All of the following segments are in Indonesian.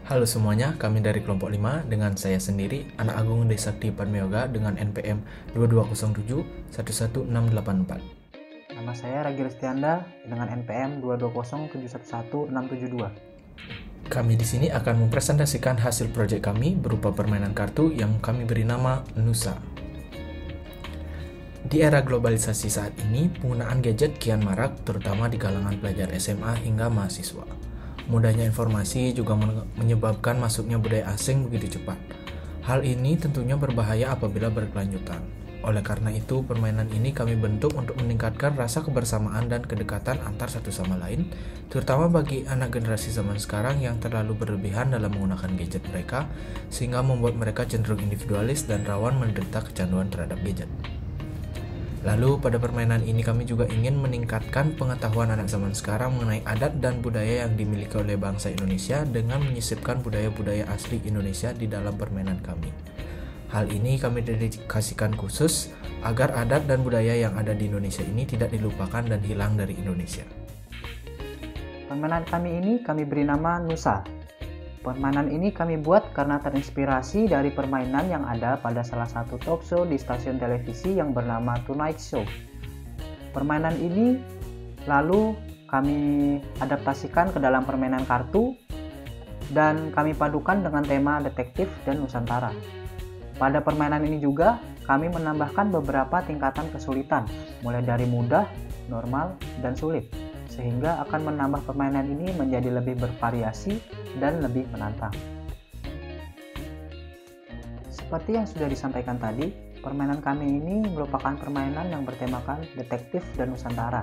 Halo semuanya, kami dari kelompok 5 dengan saya sendiri, Anak Agung Desakti Padmeoga dengan NPM 2207 11684. Nama saya Ragi Restianda dengan NPM 2207111672. Kami di sini akan mempresentasikan hasil proyek kami berupa permainan kartu yang kami beri nama Nusa. Di era globalisasi saat ini, penggunaan gadget kian marak terutama di kalangan pelajar SMA hingga mahasiswa. Mudahnya informasi juga menyebabkan masuknya budaya asing begitu cepat. Hal ini tentunya berbahaya apabila berkelanjutan. Oleh karena itu, permainan ini kami bentuk untuk meningkatkan rasa kebersamaan dan kedekatan antar satu sama lain, terutama bagi anak generasi zaman sekarang yang terlalu berlebihan dalam menggunakan gadget mereka, sehingga membuat mereka cenderung individualis dan rawan menderita kecanduan terhadap gadget. Lalu pada permainan ini kami juga ingin meningkatkan pengetahuan anak zaman sekarang mengenai adat dan budaya yang dimiliki oleh bangsa Indonesia dengan menyisipkan budaya-budaya asli Indonesia di dalam permainan kami. Hal ini kami dedikasikan khusus agar adat dan budaya yang ada di Indonesia ini tidak dilupakan dan hilang dari Indonesia. Permainan kami ini kami beri nama Nusa. Permainan ini kami buat karena terinspirasi dari permainan yang ada pada salah satu talk show di stasiun televisi yang bernama Tonight Show. Permainan ini lalu kami adaptasikan ke dalam permainan kartu dan kami padukan dengan tema detektif dan Nusantara. Pada permainan ini juga kami menambahkan beberapa tingkatan kesulitan, mulai dari mudah, normal, dan sulit, sehingga akan menambah permainan ini menjadi lebih bervariasi dan lebih menantang. Seperti yang sudah disampaikan tadi, permainan kami ini merupakan permainan yang bertemakan detektif dan Nusantara.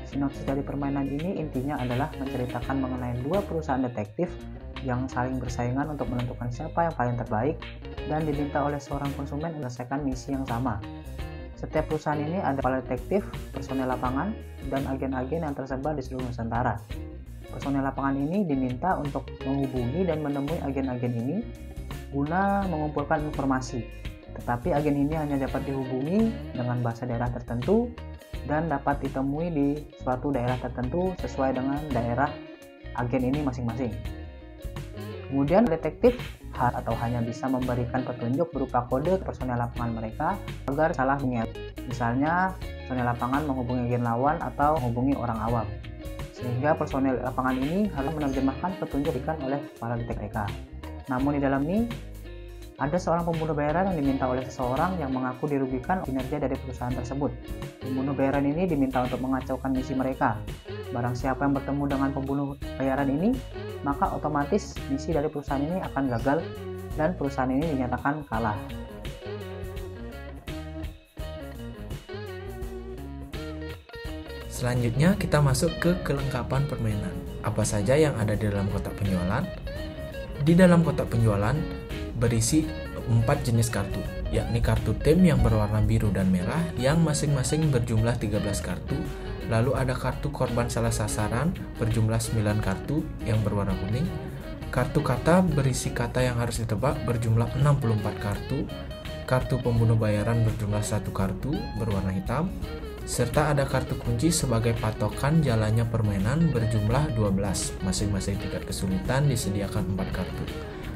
Sinopsis dari permainan ini intinya adalah menceritakan mengenai dua perusahaan detektif yang saling bersaingan untuk menentukan siapa yang paling terbaik dan diminta oleh seorang konsumen menyelesaikan misi yang sama. Setiap perusahaan ini ada kepala detektif, personel lapangan, dan agen-agen yang tersebar di seluruh Nusantara. Personel lapangan ini diminta untuk menghubungi dan menemui agen-agen ini guna mengumpulkan informasi. Tetapi agen ini hanya dapat dihubungi dengan bahasa daerah tertentu dan dapat ditemui di suatu daerah tertentu sesuai dengan daerah agen ini masing-masing. Kemudian detektif atau hanya bisa memberikan petunjuk berupa kode ke personel lapangan mereka agar salah mengingat. Misalnya, personel lapangan menghubungi agen lawan atau menghubungi orang awam. Sehingga personel lapangan ini harus menerjemahkan petunjuk diberikan oleh para detektif mereka. Namun di dalam ini ada seorang pembunuh bayaran yang diminta oleh seseorang yang mengaku dirugikan kinerja dari perusahaan tersebut. Pembunuh bayaran ini diminta untuk mengacaukan misi mereka. Barang siapa yang bertemu dengan pembunuh bayaran ini, maka otomatis misi dari perusahaan ini akan gagal dan perusahaan ini dinyatakan kalah. Selanjutnya kita masuk ke kelengkapan permainan. Apa saja yang ada di dalam kotak penjualan? Di dalam kotak penjualan berisi 4 jenis kartu, yakni kartu tim yang berwarna biru dan merah yang masing-masing berjumlah 13 kartu. Lalu ada kartu korban salah sasaran berjumlah 9 kartu yang berwarna kuning. Kartu kata berisi kata yang harus ditebak berjumlah 64 kartu. Kartu pembunuh bayaran berjumlah 1 kartu berwarna hitam. Serta ada kartu kunci sebagai patokan jalannya permainan berjumlah 12, masing-masing tingkat kesulitan disediakan 4 kartu.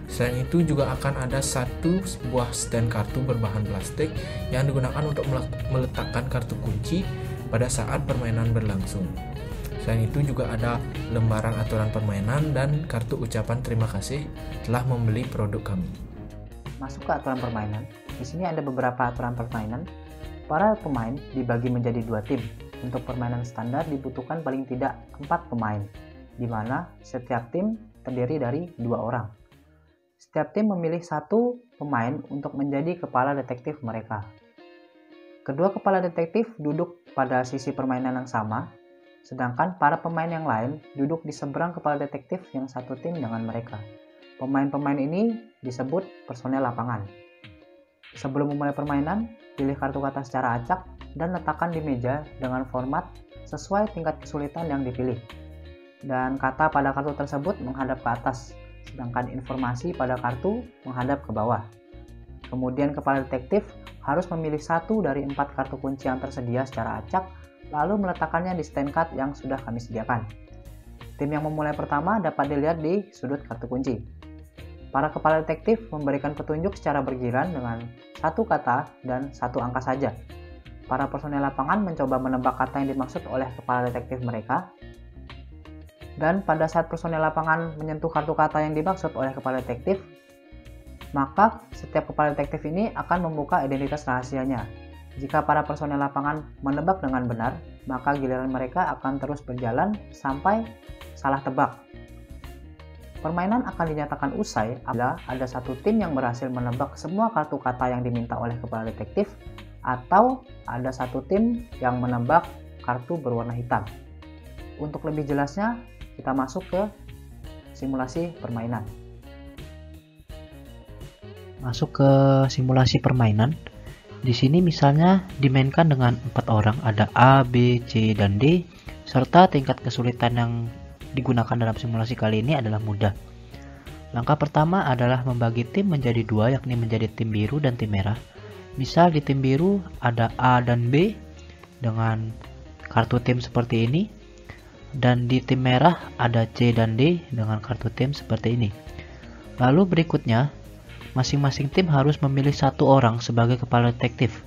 Selain itu juga akan ada satu buah stand kartu berbahan plastik yang digunakan untuk meletakkan kartu kunci pada saat permainan berlangsung. Selain itu juga ada lembaran aturan permainan dan kartu ucapan terima kasih telah membeli produk kami. Masuk ke aturan permainan. Di sini ada beberapa aturan permainan. Para pemain dibagi menjadi 2 tim. Untuk permainan standar dibutuhkan paling tidak 4 pemain, di mana setiap tim terdiri dari 2 orang. Setiap tim memilih 1 pemain untuk menjadi kepala detektif mereka. Kedua kepala detektif duduk pada sisi permainan yang sama, sedangkan para pemain yang lain duduk di seberang kepala detektif yang satu tim dengan mereka. Pemain-pemain ini disebut personel lapangan. Sebelum memulai permainan, pilih kartu kata secara acak dan letakkan di meja dengan format sesuai tingkat kesulitan yang dipilih. Dan kata pada kartu tersebut menghadap ke atas, sedangkan informasi pada kartu menghadap ke bawah. Kemudian kepala detektif harus memilih 1 dari 4 kartu kunci yang tersedia secara acak, lalu meletakkannya di stand card yang sudah kami sediakan. Tim yang memulai pertama dapat dilihat di sudut kartu kunci. Para kepala detektif memberikan petunjuk secara bergiliran dengan satu kata dan satu angka saja. Para personel lapangan mencoba menebak kata yang dimaksud oleh kepala detektif mereka. Dan pada saat personel lapangan menyentuh kartu kata yang dimaksud oleh kepala detektif, maka setiap kepala detektif ini akan membuka identitas rahasianya. Jika para personel lapangan menebak dengan benar, maka giliran mereka akan terus berjalan sampai salah tebak. Permainan akan dinyatakan usai apabila ada satu tim yang berhasil menebak semua kartu kata yang diminta oleh kepala detektif, atau ada satu tim yang menebak kartu berwarna hitam. Untuk lebih jelasnya, kita masuk ke simulasi permainan. Masuk ke simulasi permainan. Di sini misalnya dimainkan dengan 4 orang, ada A, B, C, dan D, serta tingkat kesulitan yang digunakan dalam simulasi kali ini adalah mudah. Langkah pertama adalah membagi tim menjadi 2, yakni menjadi tim biru dan tim merah. Misal di tim biru ada A dan B dengan kartu tim seperti ini, dan di tim merah ada C dan D dengan kartu tim seperti ini. Lalu berikutnya, masing-masing tim harus memilih satu orang sebagai kepala detektif.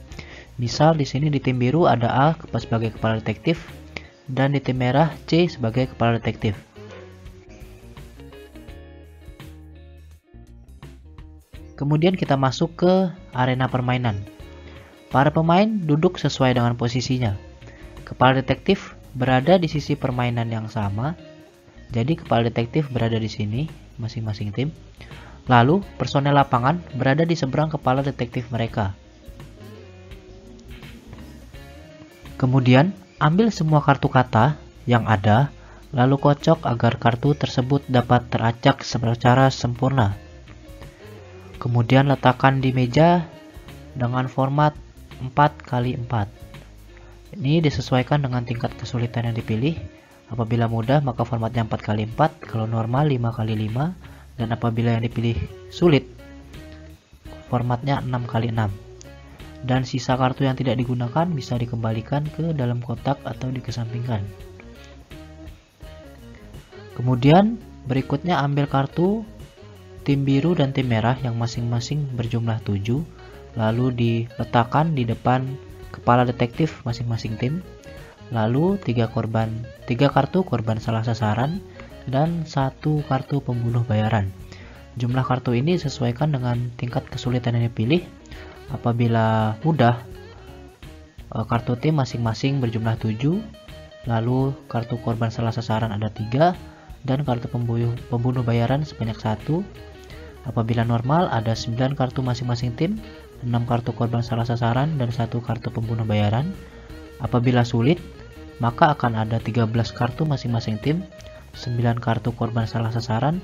Misal di sini di tim biru ada A sebagai kepala detektif, dan di tim merah C sebagai kepala detektif. Kemudian kita masuk ke arena permainan. Para pemain duduk sesuai dengan posisinya. Kepala detektif berada di sisi permainan yang sama. Jadi kepala detektif berada di sini masing-masing tim. Lalu personel lapangan berada di seberang kepala detektif mereka. Kemudian ambil semua kartu kata yang ada, lalu kocok agar kartu tersebut dapat teracak secara sempurna. Kemudian letakkan di meja dengan format 4x4. Ini disesuaikan dengan tingkat kesulitan yang dipilih. Apabila mudah maka formatnya 4x4, kalau normal 5x5, dan apabila yang dipilih sulit formatnya 6x6. Dan sisa kartu yang tidak digunakan bisa dikembalikan ke dalam kotak atau dikesampingkan. Kemudian berikutnya ambil kartu tim biru dan tim merah yang masing-masing berjumlah 7, lalu diletakkan di depan kepala detektif masing-masing tim. Lalu 3 kartu korban salah sasaran dan 1 kartu pembunuh bayaran. Jumlah kartu ini disesuaikan dengan tingkat kesulitan yang dipilih. Apabila mudah, kartu tim masing-masing berjumlah 7, lalu kartu korban salah sasaran ada 3, dan kartu pembunuh bayaran sebanyak 1. Apabila normal ada 9 kartu masing-masing tim, 6 kartu korban salah sasaran, dan 1 kartu pembunuh bayaran. Apabila sulit, maka akan ada 13 kartu masing-masing tim, 9 kartu korban salah sasaran,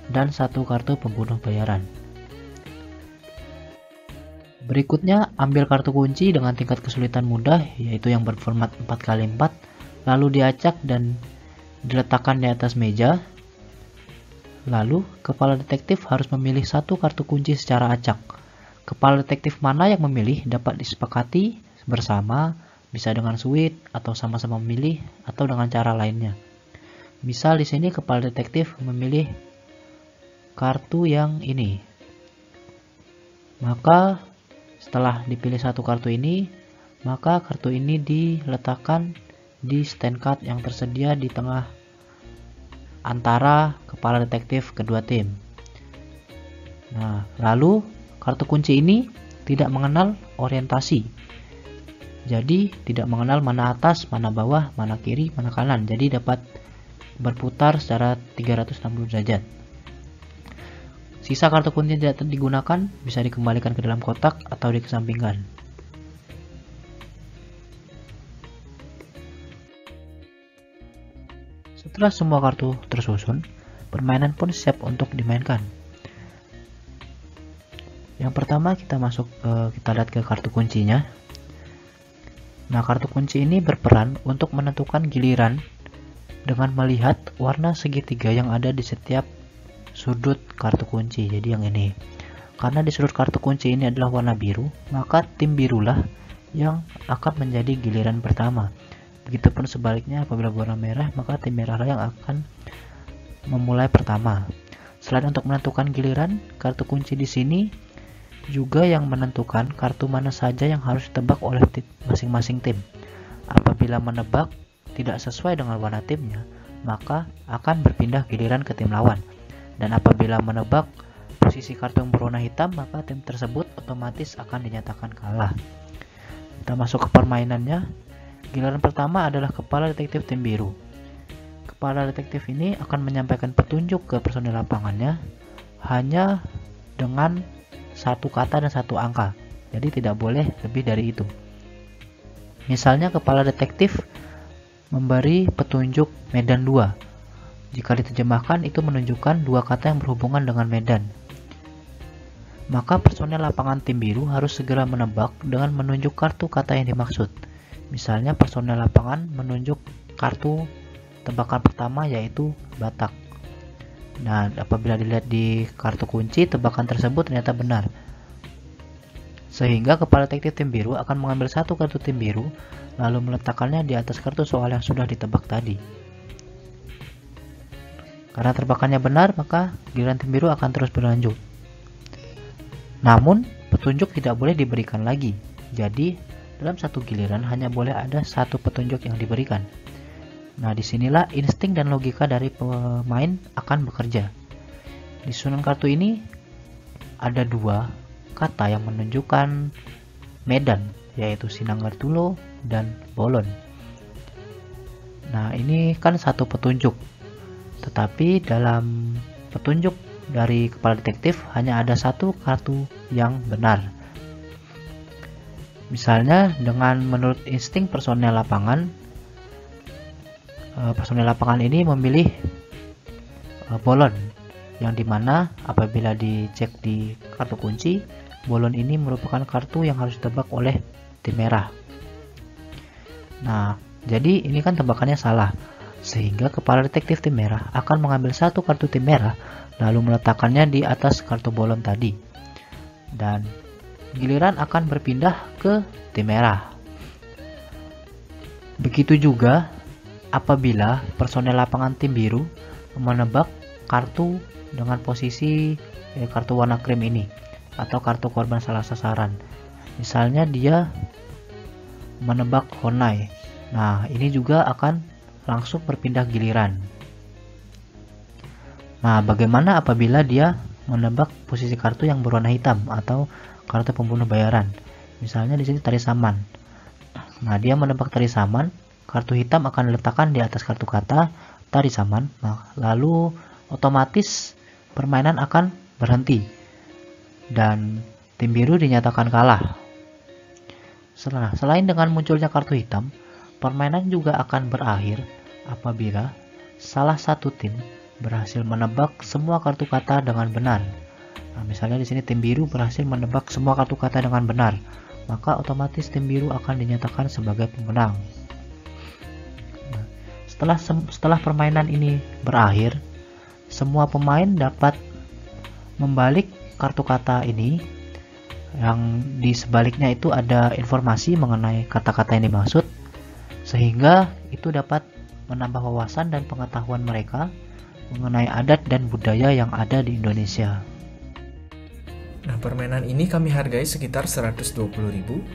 dan 1 kartu pembunuh bayaran. Berikutnya, ambil kartu kunci dengan tingkat kesulitan mudah, yaitu yang berformat 4x4, lalu diacak dan diletakkan di atas meja. Lalu, kepala detektif harus memilih 1 kartu kunci secara acak. Kepala detektif mana yang memilih dapat disepakati bersama, bisa dengan suit atau sama-sama memilih atau dengan cara lainnya. Misal di sini kepala detektif memilih kartu yang ini. Maka setelah dipilih 1 kartu ini, maka kartu ini diletakkan di stand card yang tersedia di tengah antara kepala detektif kedua tim. Nah, lalu kartu kunci ini tidak mengenal orientasi. Jadi tidak mengenal mana atas, mana bawah, mana kiri, mana kanan. Jadi dapat berputar secara 360 derajat. Sisa kartu kunci yang tidak digunakan bisa dikembalikan ke dalam kotak atau dikesampingkan. Setelah semua kartu tersusun, permainan pun siap untuk dimainkan. Yang pertama kita lihat ke kartu kuncinya. Nah, kartu kunci ini berperan untuk menentukan giliran dengan melihat warna segitiga yang ada di setiap sudut kartu kunci. Jadi yang ini, karena di sudut kartu kunci ini adalah warna biru, maka tim birulah yang akan menjadi giliran pertama. Begitupun sebaliknya, apabila warna merah, maka tim merahlah yang akan memulai pertama. Selain untuk menentukan giliran, kartu kunci di sini juga yang menentukan kartu mana saja yang harus ditebak oleh masing-masing tim. Apabila menebak tidak sesuai dengan warna timnya, maka akan berpindah giliran ke tim lawan. Dan apabila menebak posisi kartu yang berwarna hitam, maka tim tersebut otomatis akan dinyatakan kalah. Kita masuk ke permainannya. Giliran pertama adalah kepala detektif tim biru. Kepala detektif ini akan menyampaikan petunjuk ke personil lapangannya hanya dengan satu kata dan satu angka, jadi tidak boleh lebih dari itu. Misalnya kepala detektif memberi petunjuk medan 2. Jika diterjemahkan itu menunjukkan dua kata yang berhubungan dengan medan. Maka personel lapangan tim biru harus segera menebak dengan menunjuk kartu kata yang dimaksud. Misalnya personel lapangan menunjuk kartu tebakan pertama yaitu Batak. Nah, apabila dilihat di kartu kunci, tebakan tersebut ternyata benar. Sehingga kepala detektif tim biru akan mengambil satu kartu tim biru, lalu meletakkannya di atas kartu soal yang sudah ditebak tadi. Karena tebakannya benar, maka giliran tim biru akan terus berlanjut. Namun, petunjuk tidak boleh diberikan lagi. Jadi, dalam satu giliran hanya boleh ada satu petunjuk yang diberikan. Nah, disinilah insting dan logika dari pemain akan bekerja. Di susunan kartu ini ada dua kata yang menunjukkan medan, yaitu Sinanggartulo dan Bolon. Nah, ini kan satu petunjuk, tetapi dalam petunjuk dari kepala detektif hanya ada satu kartu yang benar. Misalnya dengan menurut insting personel lapangan ini memilih Bolon, yang dimana apabila dicek di kartu kunci, Bolon ini merupakan kartu yang harus ditebak oleh tim merah. Nah, jadi ini kan tebakannya salah, sehingga kepala detektif tim merah akan mengambil satu kartu tim merah lalu meletakkannya di atas kartu Bolon tadi, dan giliran akan berpindah ke tim merah. Begitu juga apabila personel lapangan tim biru menebak kartu dengan posisi kartu warna krim ini atau kartu korban salah sasaran. Misalnya dia menebak Honai. Nah, ini juga akan langsung berpindah giliran. Nah, bagaimana apabila dia menebak posisi kartu yang berwarna hitam atau kartu pembunuh bayaran? Misalnya di sini Tari Saman. Nah, dia menebak Tari Saman. Kartu hitam akan diletakkan di atas kartu kata Tari Saman. Nah, lalu otomatis permainan akan berhenti dan tim biru dinyatakan kalah. Selain dengan munculnya kartu hitam, permainan juga akan berakhir apabila salah satu tim berhasil menebak semua kartu kata dengan benar. Nah, misalnya di sini tim biru berhasil menebak semua kartu kata dengan benar, maka otomatis tim biru akan dinyatakan sebagai pemenang. Setelah permainan ini berakhir, semua pemain dapat membalik kartu kata ini, yang di sebaliknya itu ada informasi mengenai kata-kata yang dimaksud, sehingga itu dapat menambah wawasan dan pengetahuan mereka mengenai adat dan budaya yang ada di Indonesia. Nah, permainan ini kami hargai sekitar 120.000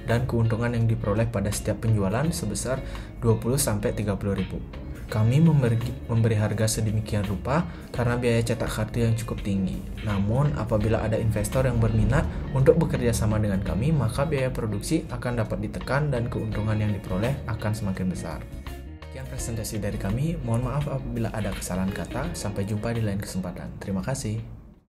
dan keuntungan yang diperoleh pada setiap penjualan sebesar 20-30.000. Kami memberi harga sedemikian rupa karena biaya cetak kartu yang cukup tinggi. Namun, apabila ada investor yang berminat untuk bekerja sama dengan kami, maka biaya produksi akan dapat ditekan dan keuntungan yang diperoleh akan semakin besar. Sekian presentasi dari kami. Mohon maaf apabila ada kesalahan kata. Sampai jumpa di lain kesempatan. Terima kasih.